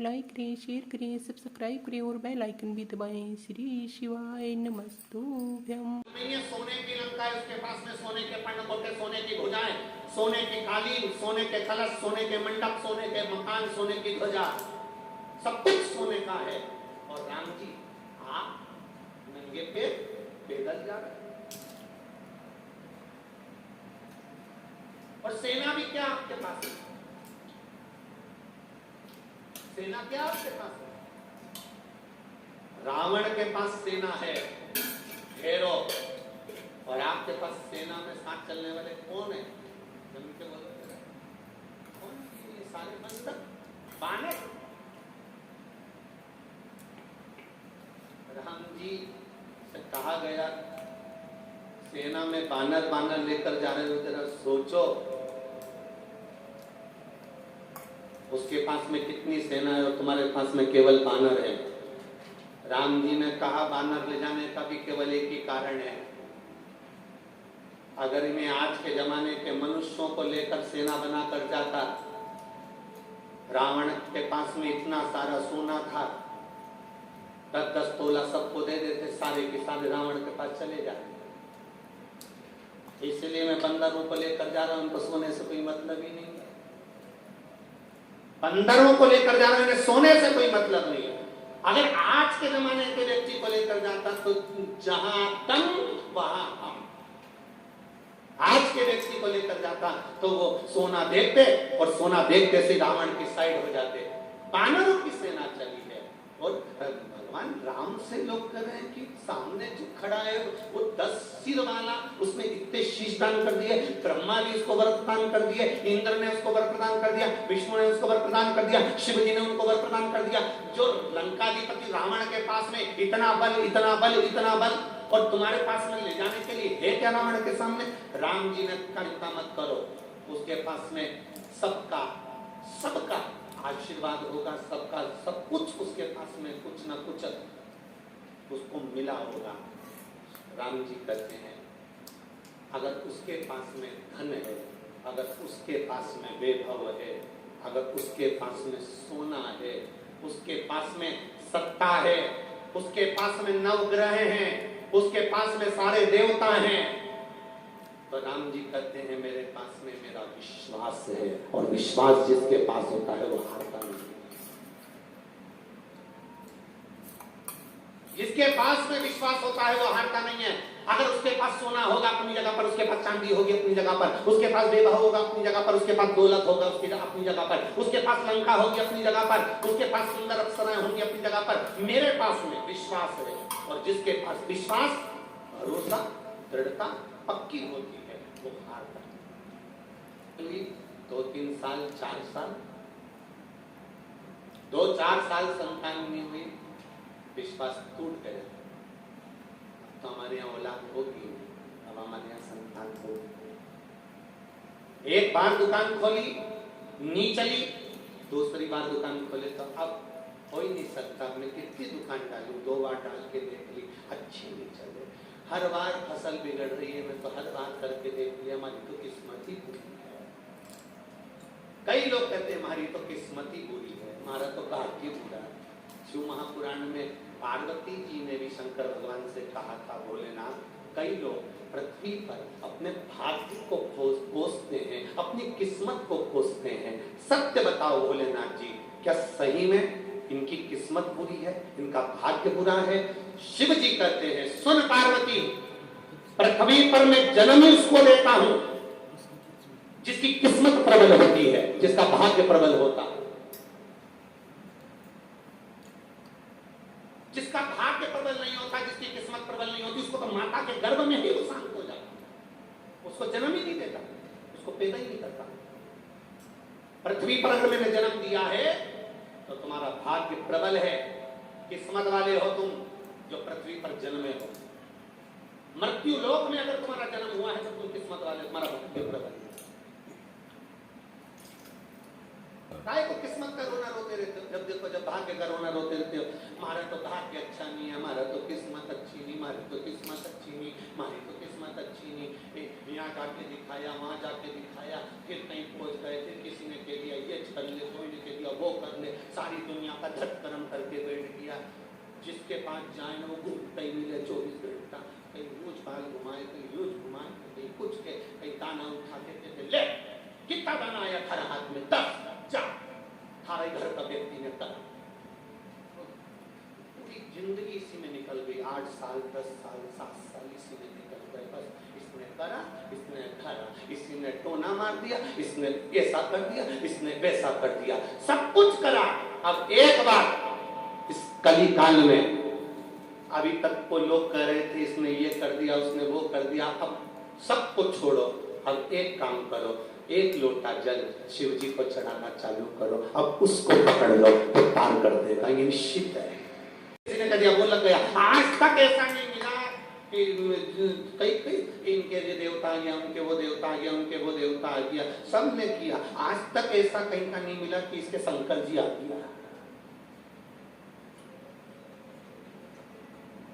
Like करें, share करें, subscribe करें और बेल आइकन भी दबाएं। श्री शिवाय नमस्तुभ्यम। सोने की लंका है, उसके पास में सोने के पर्णकोटे, सोने की भुजाएं, सोने की कालीन, सोने के कलश, सोने के मंडप, सोने के मकान, सोने की ध्वजा, सब कुछ सोने का है। और राम जी आप नंगे पैदल जा रहे, और सेना भी क्या आपके पास है? सेना क्या आपके पास है? रावण के पास सेना है ढेरों, और आपके पास सेना में साथ चलने वाले कौन है? जमीन के बोलो कौन? ये सारे बंदर बानर। राम जी से कहा गया सेना में बानर बानर लेकर जा रहे हो, जरा सोचो उसके पास में कितनी सेना है और तुम्हारे पास में केवल बानर है। राम जी ने कहा बानर ले जाने का भी केवल एक ही कारण है, अगर मैं आज के जमाने के मनुष्यों को लेकर सेना बनाकर जाता, रावण के पास में इतना सारा सोना था, 10-10 तोला सबको दे देते, सारे के सारे रावण के पास चले जाते। इसलिए मैं बंदरों को लेकर जा रहा हूं, उनको सोने से कोई मतलब ही नहीं है। बंदरों को लेकर जा रहा हूं, सोने से कोई मतलब नहीं है। अगर आज के जमाने के व्यक्ति को लेकर जाता तो जहां तुम वहां हम, आज के व्यक्ति को लेकर जाता तो वो सोना देखते और सोना देखते से रावण की साइड हो जाते। बानरों की सेना चली है और भगवान राम से लोग कह रहे हैं कि सामने जो खड़ा है वो 10 सिर वाला, उसमें इतने शीश दान कर दिए, ब्रह्मा ने उसको वर प्रदान कर दिए, इंद्र ने उसको वर प्रदान कर दिया, विष्णु ने उसको वर प्रदान कर दिया, शिव जी ने उनको वर प्रदान कर दिया। जो लंकाधिपति रावण के पास में इतना बल, इतना बल, इतना बल, और तुम्हारे पास में ले जाने के लिए है क्या रावण के सामने? राम जी ने चिंता मत करो, उसके पास में सबका सबका आशीर्वाद होगा, सबका सब कुछ उसके पास में कुछ ना कुछ उसको मिला होगा। राम जी कहते हैं अगर उसके पास में धन है, अगर उसके पास में वैभव है, अगर उसके पास में सोना है, उसके पास में सत्ता है, उसके पास में नवग्रह हैं, उसके पास में सारे देवता हैं, तो राम जी कहते हैं मेरे पास में मेरा विश्वास है, और विश्वास जिसके पास होता है वो हारता नहीं। जिसके पास में विश्वास होता है वो हारता नहीं है। अगर उसके पास सोना होगा अपनी जगह पर, उसके पास चांदी होगी अपनी जगह पर, उसके पास वैभव होगा अपनी जगह पर, उसके पास दौलत होगा उसकी अपनी जगह पर, उसके पास लंका होगी अपनी जगह पर, उसके पास सुंदर अप्सराएं होंगी अपनी जगह पर, मेरे पास में विश्वास है। और जिसके पास विश्वास, भरोसा, दृढ़ता पक्की होती है वो हारता नहीं। 2-3 साल 4 साल 2-4 साल संतान नहीं हुई, विश्वास टूट गया। तो हमारे यहाँ औलाद होगी, अब हमारे यहाँ संतान होगी। एक बार दुकान खोली नहीं चली, दूसरी बार दुकान खोले तो अब हो ही नहीं सकता, मैं कितनी दुकान डालूं, 2 बार डाल के देख ली, अच्छी नहीं चले, हर बार फसल बिगड़ रही है, मैं तो हर बार करके देख लिया, हमारी तो किस्मत ही बुरी है। कई लोग कहते हैं हमारी तो किस्मत ही बुरी है, हमारा तो भाग्य बुरा है। शिव महापुराण में पार्वती जी ने भी शंकर भगवान से कहा था, भोलेनाथ कई लोग पृथ्वी पर अपने भाग्य को कोसते हैं, अपनी किस्मत को कोसते हैं, सत्य बताओ भोलेनाथ जी, क्या सही में इनकी किस्मत बुरी है, इनका भाग्य बुरा है? शिव जी कहते हैं सुन पार्वती, पृथ्वी पर मैं जन्म ही उसको लेता हूं जिसकी किस्मत प्रबल होती है, जिसका भाग्य प्रबल होता है। जिसका भाग्य प्रबल नहीं होता, जिसकी किस्मत प्रबल नहीं होती, उसको तो माता के गर्भ में ही वो शांत हो जाता, उसको जन्म ही नहीं देता, उसको पैदा ही नहीं करता। पृथ्वी पर अगर मैंने जन्म दिया है तो तुम्हारा भाग्य प्रबल है, किस्मत वाले हो तुम जो पृथ्वी पर जन्मे हो। मृत्यु लोक में अगर तुम्हारा जन्म हुआ है तो तुम किस्मत वाले, तुम्हारा भाग्य प्रबल है। काय को किस्मत का रोना रोते रहते हो? जब देखो जब भाग्य का रोना रोते रहते हो, हमारा तो भाग्य अच्छा नहीं है, हमारा तो किस्मत अच्छी नहीं, हमारी तो किस्मत अच्छी नहीं, हमारी तो किस्मत किस्मत अच्छी नहीं, यहाँ जाके दिखाया, वहाँ जाके दिखाया, फिर कहीं पहुँच गए, फिर किसी ने कह दिया ये कर ले, कोई ने कह दिया वो कर ले, सारी दुनिया का झटकरम करके बैठ गया। जिसके पास जाए ना वो घूमता ही मिले 24 घंटा, कहीं यूज बाल घुमाए, कहीं यूज घुमाए, कहीं कुछ के, कहीं दाना उठा के कहते ले कितना दाना आया थारा हाथ में, 10 जा, थारा घर का व्यक्ति ने करा। पूरी जिंदगी इसी में निकल गई, 8 साल 10 साल 7 साल इसी में निकल गए। बस इसने करा, इसने करा, इसी ने टोना मार दिया, इसने ऐसा कर दिया, इसने वैसा कर दिया, सब कुछ करा। अब एक बार इस कली काल में, अभी तक को लोग कह रहे थे इसने ये कर दिया, उसने वो कर दिया, अब सब कुछ छोड़ो, अब एक काम करो, एक लोटा जल शिव जी को चढ़ाना चालू करो, अब उसको पकड़ लो तो पार कर देगा, ये निश्चित है। किसी ने कह दिया वो लग गया, आज तक ऐसा नहीं मिला कि कई इनके ये देवता आ गया, उनके वो देवता आ गया, उनके वो देवता आ गया, सब ने किया, आज तक ऐसा कहीं का नहीं मिला कि इसके शंकर जी आ गया।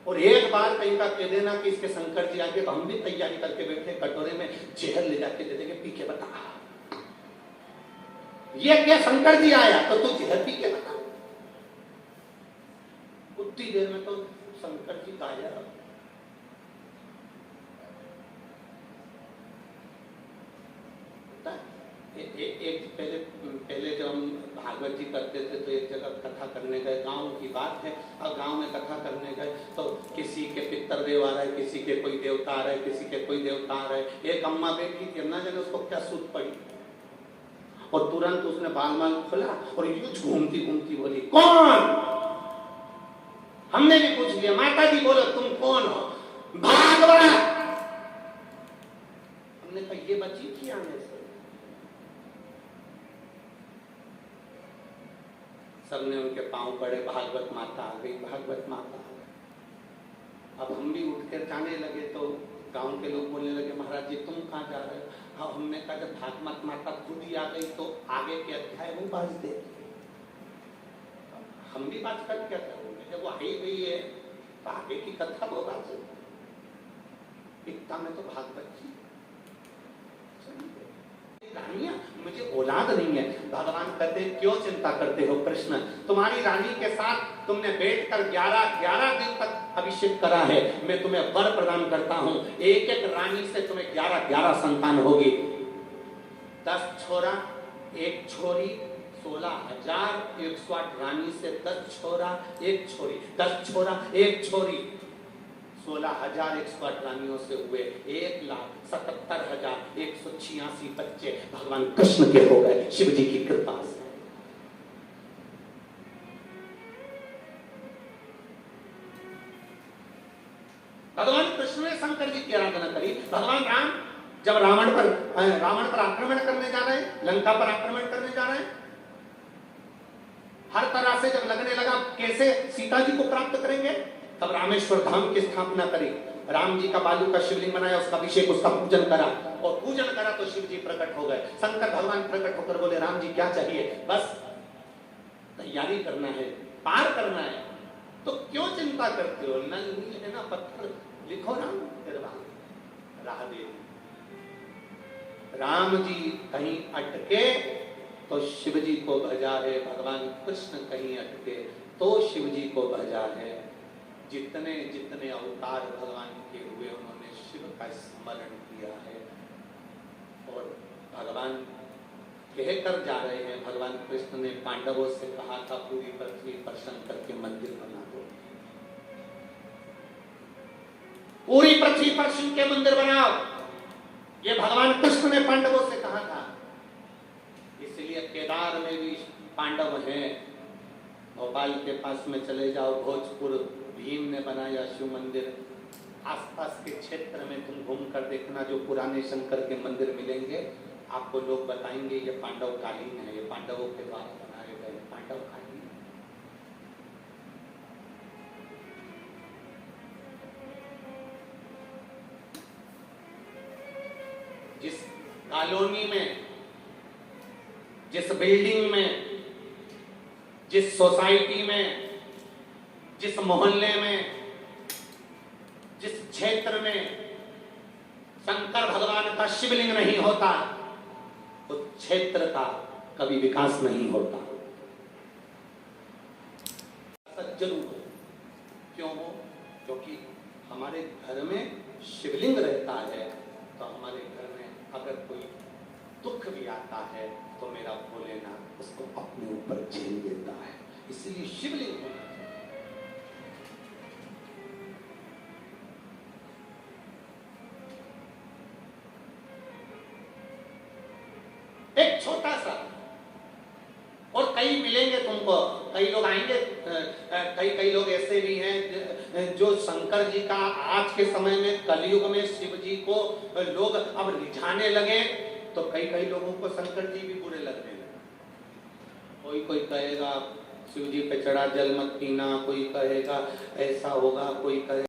और एक बार कहीं का कह देना कि इसके शंकर जी आगे, तो हम भी तैयारी करके बैठे, कटोरे में जहर ले जाके दे देंगे, पी के बता ये क्या शंकर जी आया तो तू जहर पी के बता। उतनी देर में तो शंकर जी गायब। एक पहले जब हम भागवत जी करते थे तो एक जगह कथा करने गए, गांव की बात है, अब गांव में कथा करने गए तो किसी के पितर देव आ रहा है, किसी के कोई देवता आ रहा है, किसी के कोई देवता आ रहा है। एक अम्मा बैठी थी, ना जाने उसको क्या सूत पड़ी और तुरंत उसने बाल खोला और यूं घूमती घूमती बोली कौन। हमने भी पूछ लिया, माता जी बोलो तुम कौन हो, भागवत। हमने कहा ये बची थी आने से। सबने उनके पांव पड़े, भागवत माता आ गई, भागवत माता आ गई। अब हम भी उठकर जाने लगे तो गांव के लोग बोलने लगे महाराज जी तुम कहाँ जा रहे हो। अब हमने कहा जब भागवत माता खुद ही आ गई तो आगे के अध्याय वो बाज दे, हम भी बात कर क्या करेंगे, जब वो आई गई है तो आगे की कथा वो बात है। इतना में तो भागवत जी रानियां, मुझे औलाद नहीं है। भगवान कहते हैं क्यों चिंता करते हो कृष्ण, तुम्हारी रानी के साथ तुमने बैठकर 11 दिन तक अभिषेक करा है, मैं तुम्हें वर प्रदान करता हूं, एक एक रानी से तुम्हें 11 संतान होगी। 10 छोरा 1 छोरी, 16,108 रानी से 10 छोरा 1 छोरी, 10 छोरा 1 छोरी, 16,108 रानियों से हुए 1,77,186 बच्चे भगवान कृष्ण के हो गए शिव जी की कृपा से। भगवान कृष्ण ने शंकर जी की आराधना करी। भगवान राम जब रावण पर आक्रमण करने जा रहे हैं, लंका पर आक्रमण करने जा रहे हैं, हर तरह से जब लगने लगा कैसे सीता जी को प्राप्त करेंगे, तब रामेश्वर धाम की स्थापना करी। राम जी का बालू का शिवलिंग बनाया, उसका अभिषेक, उसका पूजन करा, और पूजन करा तो शिव जी प्रकट हो गए। शंकर भगवान प्रकट होकर बोले राम जी क्या चाहिए, बस तैयारी करना है, पार करना है, तो क्यों चिंता करते हो, नल नील है ना पत्थर, लिखो राम राह दे। राम जी कहीं अटके तो शिव जी को भजा है, भगवान कृष्ण कहीं अटके तो शिव जी को भजा है। जितने जितने अवतार भगवान के हुए उन्होंने शिव का स्मरण किया है, और भगवान कह कर जा रहे हैं। भगवान कृष्ण ने पांडवों से कहा था पूरी पृथ्वी पर शंकर के मंदिर बना दो, पूरी पृथ्वी पर शिव के मंदिर बनाओ, ये भगवान कृष्ण ने पांडवों से कहा था। इसलिए केदार में भी पांडव हैं, भोपाल के पास में चले जाओ, भोजपुर भीम ने बनाया शिव मंदिर। आसपास के क्षेत्र में तुम घूम कर देखना, जो पुराने शंकर के मंदिर मिलेंगे आपको लोग बताएंगे ये पांडव कालीन है, ये पांडवों के द्वारा बनाए गए पांडव कालीन। जिस कॉलोनी में, जिस बिल्डिंग में, जिस सोसाइटी में, जिस मोहल्ले में, जिस क्षेत्र में शंकर भगवान का शिवलिंग नहीं होता, उस क्षेत्र का कभी विकास नहीं होता। जरूर हो, क्यों हो? क्योंकि हमारे घर में शिवलिंग रहता है तो हमारे घर में अगर कोई दुख भी आता है तो मेरा भोलेनाथ उसको अपने ऊपर झेल देता है, इसलिए शिवलिंग होना चाहिए। एक छोटा सा, और कई मिलेंगे तुमको, कई लोग आएंगे, कई लोग ऐसे भी हैं जो शंकर जी का आज के समय में कलयुग में शिव जी को लोग अब रिझाने लगे, तो कई लोगों को शंकर जी भी बुरे लगने लगे। कोई कहेगा शिव जी पे चढ़ा जल मत पीना, कोई कहेगा ऐसा होगा, कोई कहेगा